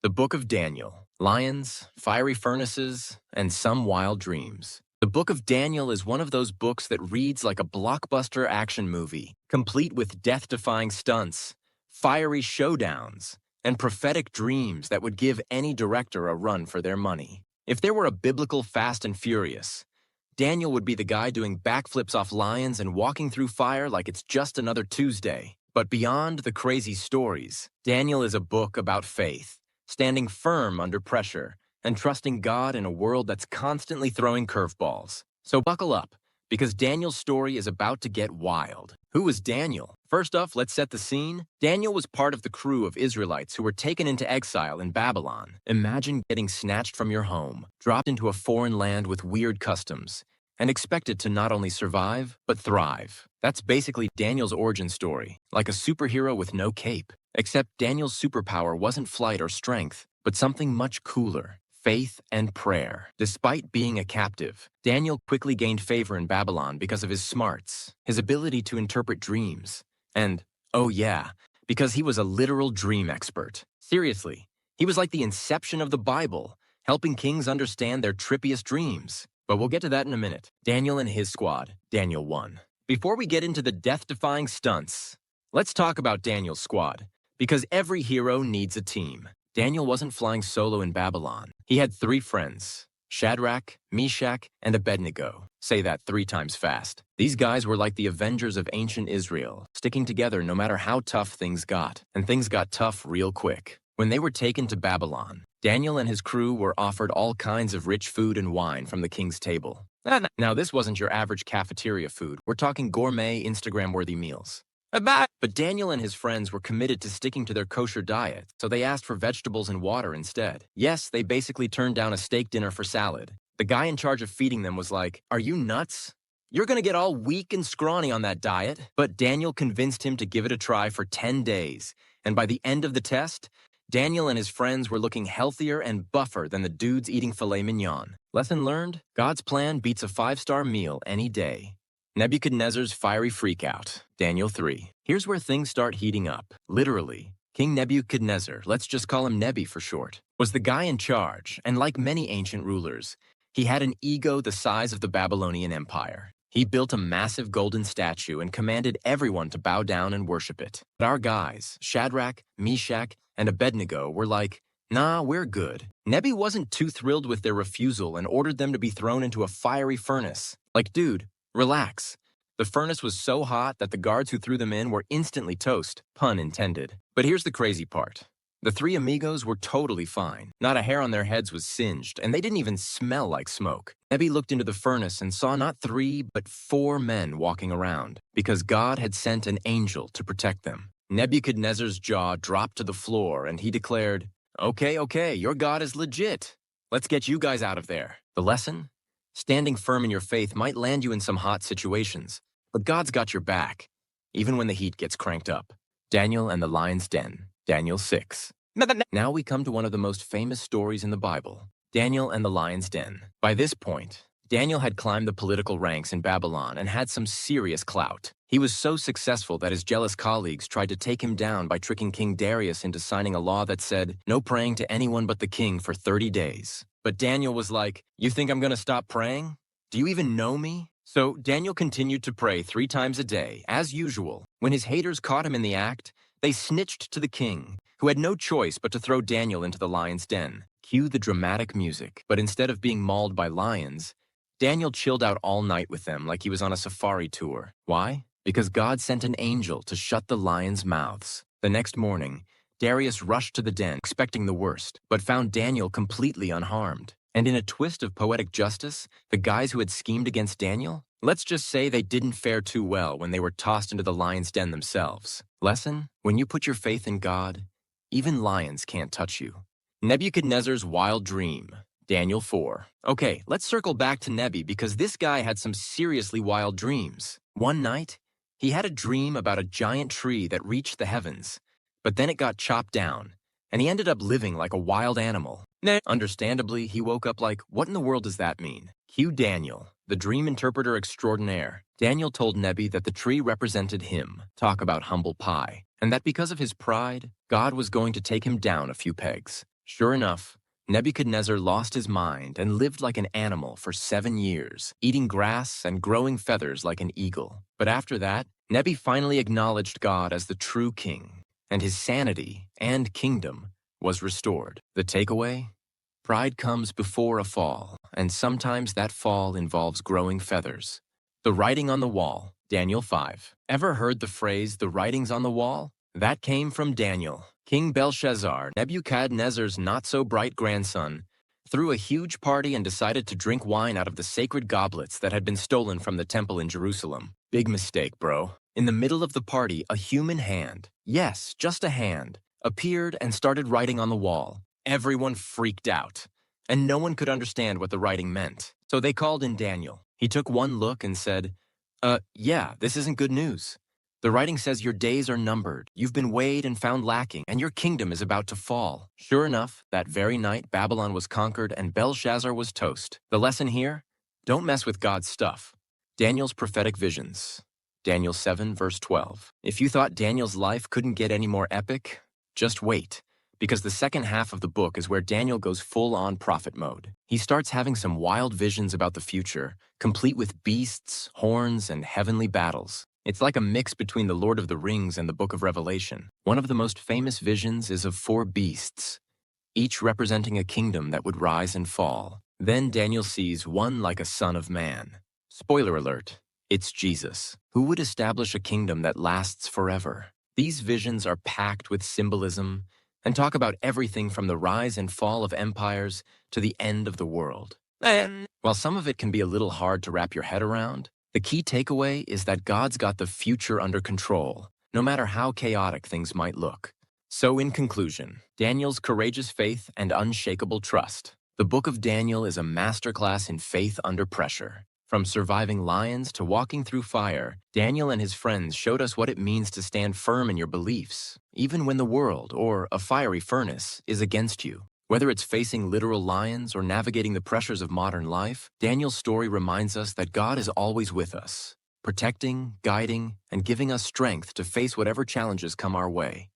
The Book of Daniel, lions, fiery furnaces, and some wild dreams. The Book of Daniel is one of those books that reads like a blockbuster action movie, complete with death-defying stunts, fiery showdowns, and prophetic dreams that would give any director a run for their money. If there were a biblical Fast and Furious, Daniel would be the guy doing backflips off lions and walking through fire like it's just another Tuesday. But beyond the crazy stories, Daniel is a book about faith, standing firm under pressure, and trusting God in a world that's constantly throwing curveballs. So buckle up, because Daniel's story is about to get wild. Who was Daniel? First off, let's set the scene. Daniel was part of the crew of Israelites who were taken into exile in Babylon. Imagine getting snatched from your home, dropped into a foreign land with weird customs, and expected to not only survive, but thrive. That's basically Daniel's origin story, like a superhero with no cape. Except Daniel's superpower wasn't flight or strength, but something much cooler: faith and prayer. Despite being a captive, Daniel quickly gained favor in Babylon because of his smarts, his ability to interpret dreams, and, oh yeah, because he was a literal dream expert. Seriously, he was like the inception of the Bible, helping kings understand their trippiest dreams. But we'll get to that in a minute. Daniel and his squad, Daniel 1. Before we get into the death-defying stunts, let's talk about Daniel's squad, because every hero needs a team. Daniel wasn't flying solo in Babylon. He had 3 friends: Shadrach, Meshach, and Abednego. Say that 3 times fast. These guys were like the Avengers of ancient Israel, sticking together no matter how tough things got. And things got tough real quick. When they were taken to Babylon, Daniel and his crew were offered all kinds of rich food and wine from the king's table. Now, this wasn't your average cafeteria food. We're talking gourmet, Instagram-worthy meals. But Daniel and his friends were committed to sticking to their kosher diet, so they asked for vegetables and water instead. Yes, they basically turned down a steak dinner for salad. The guy in charge of feeding them was like, "Are you nuts? You're gonna get all weak and scrawny on that diet." But Daniel convinced him to give it a try for 10 days, and by the end of the test, Daniel and his friends were looking healthier and buffer than the dudes eating filet mignon. Lesson learned: God's plan beats a 5-star meal any day. Nebuchadnezzar's fiery freakout, Daniel 3. Here's where things start heating up. Literally, King Nebuchadnezzar, let's just call him Nebi for short, was the guy in charge, and like many ancient rulers, he had an ego the size of the Babylonian Empire. He built a massive golden statue and commanded everyone to bow down and worship it. But our guys, Shadrach, Meshach, and Abednego, were like, "Nah, we're good." Nebi wasn't too thrilled with their refusal and ordered them to be thrown into a fiery furnace. Like, dude, relax. The furnace was so hot that the guards who threw them in were instantly toast, pun intended. But here's the crazy part. The 3 amigos were totally fine. Not a hair on their heads was singed, and they didn't even smell like smoke. Nebi looked into the furnace and saw not 3, but 4 men walking around, because God had sent an angel to protect them. Nebuchadnezzar's jaw dropped to the floor, and he declared, Okay, your God is legit. Let's get you guys out of there." The lesson? Standing firm in your faith might land you in some hot situations, but God's got your back, even when the heat gets cranked up. Daniel and the Lion's Den, Daniel 6. Now we come to one of the most famous stories in the Bible, Daniel and the Lion's Den. By this point, Daniel had climbed the political ranks in Babylon and had some serious clout. He was so successful that his jealous colleagues tried to take him down by tricking King Darius into signing a law that said, no praying to anyone but the king for 30 days. But Daniel was like, "You think I'm gonna stop praying? Do you even know me?" So Daniel continued to pray 3 times a day, as usual. When his haters caught him in the act, they snitched to the king, who had no choice but to throw Daniel into the lion's den. Cue the dramatic music. But instead of being mauled by lions, Daniel chilled out all night with them like he was on a safari tour. Why? Because God sent an angel to shut the lions' mouths. The next morning, Darius rushed to the den, expecting the worst, but found Daniel completely unharmed. And in a twist of poetic justice, the guys who had schemed against Daniel, let's just say they didn't fare too well when they were tossed into the lion's den themselves. Lesson? When you put your faith in God, even lions can't touch you. Nebuchadnezzar's wild dream, Daniel 4. Okay, let's circle back to Nebi because this guy had some seriously wild dreams. One night, he had a dream about a giant tree that reached the heavens, but then it got chopped down, and he ended up living like a wild animal. Understandably, he woke up like, what in the world does that mean? Cue Daniel, the dream interpreter extraordinaire. Daniel told Nebi that the tree represented him, talk about humble pie, and that because of his pride, God was going to take him down a few pegs. Sure enough, Nebuchadnezzar lost his mind and lived like an animal for 7 years, eating grass and growing feathers like an eagle. But after that, Nebi finally acknowledged God as the true king, and his sanity and kingdom was restored. The takeaway? Pride comes before a fall, and sometimes that fall involves growing feathers. The writing on the wall, Daniel 5. Ever heard the phrase, the writings on the wall? That came from Daniel. King Belshazzar, Nebuchadnezzar's not-so-bright grandson, threw a huge party and decided to drink wine out of the sacred goblets that had been stolen from the temple in Jerusalem. Big mistake, bro. In the middle of the party, a human hand, yes, just a hand, appeared and started writing on the wall. Everyone freaked out, and no one could understand what the writing meant. So they called in Daniel. He took one look and said, yeah, this isn't good news. The writing says your days are numbered, you've been weighed and found lacking, and your kingdom is about to fall. Sure enough, that very night, Babylon was conquered and Belshazzar was toast. The lesson here? Don't mess with God's stuff. Daniel's prophetic visions. Daniel 7, verse 12. If you thought Daniel's life couldn't get any more epic, just wait, because the second half of the book is where Daniel goes full-on prophet mode. He starts having some wild visions about the future, complete with beasts, horns, and heavenly battles. It's like a mix between the Lord of the Rings and the Book of Revelation. One of the most famous visions is of 4 beasts, each representing a kingdom that would rise and fall. Then Daniel sees one like a son of man. Spoiler alert, it's Jesus, who would establish a kingdom that lasts forever. These visions are packed with symbolism and talk about everything from the rise and fall of empires to the end of the world. And while some of it can be a little hard to wrap your head around, the key takeaway is that God's got the future under control, no matter how chaotic things might look. So in conclusion, Daniel's courageous faith and unshakable trust. The book of Daniel is a masterclass in faith under pressure. From surviving lions to walking through fire, Daniel and his friends showed us what it means to stand firm in your beliefs, even when the world, or a fiery furnace, is against you. Whether it's facing literal lions or navigating the pressures of modern life, Daniel's story reminds us that God is always with us, protecting, guiding, and giving us strength to face whatever challenges come our way.